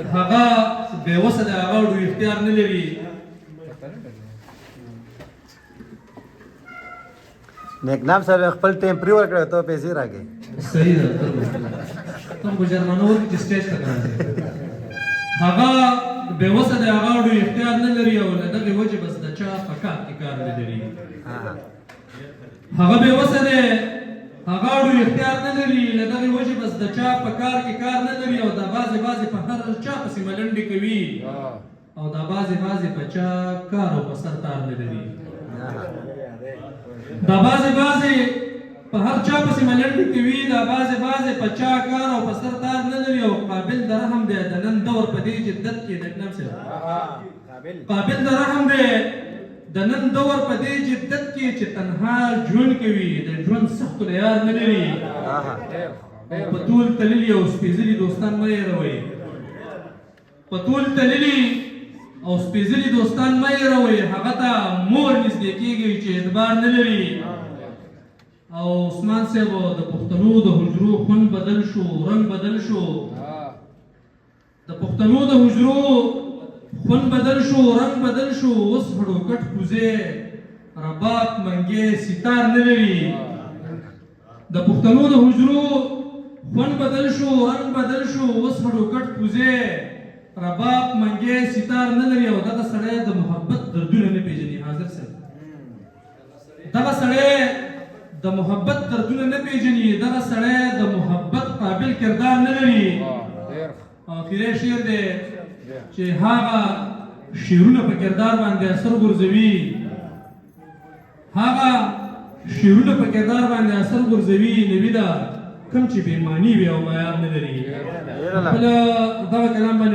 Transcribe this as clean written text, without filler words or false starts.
هغه بېوسه دی، هغه ډېر اختیار نه لري. نیکنام صاحب خپل ټیم پرې ورکړی ته پیسې راکړې. صحیح ده، ته خو جرمانه ورکړي چې سټیج ته راځې. هغه بېوسه دی، هغه ډېر اختیار نه لري او له دغې وجې بس د چا په کار کې کار نه لري. هغه بېوسه دی، هغه ډېر اختیار نه لري، له دغې وجې بس د چا په کار کې کار نه لري او دا بعضې په هر چا پسې ملنډې کوي او دا بعضې په چا کار او په سر تار نه لري. دا بعضې په هر چا پسې ملنډې کوي، دا بعضې په چا کار او په سر تار نه لري او قابل د رحم دی د نن دور په دې جدت کې. نیکنام صاحب قابل د رحم دی د نن دور په دې جدت کې چې تنها ژوند کوي، د ژوند سختو نه یاد نه لري او په طول تللي او سپېڅلي دوستان مه هېروئ. په طول تللي او سپېڅلي دوستان مه هېروئ. هغه ته مور نږدې کېږئ چې اعتبار نه لري. او عثمان صاحب د پښتنو د حجرو خوند بدل شو، رنګ بدل شو. د پښتنو د حجرو خوند بدل شو، رنګ بدل شو. اوس هډوکټ کوزې رباب منګې ستار نه لري. د پښتنو د حجرو خوند بدل شو، رنګ بدل شو. اوس هډوکټ کوزې رباب منګې ستار نه لري او دغه سړی د محبت دردونه نه پېژني. حاضر صاحب دغه سړی د محبت دردونه نه پېژني، دغه سړی د محبت قابل کردار نه لري. آخري شعر دی چې هغه شعرونه په کردار باندې اثر غورځوي، هغه شعرونه په کردار باندې اثر غورځوي. نوي ده کوم چې بېماني وي او معیار نه لري. خپله دغه کلام باندې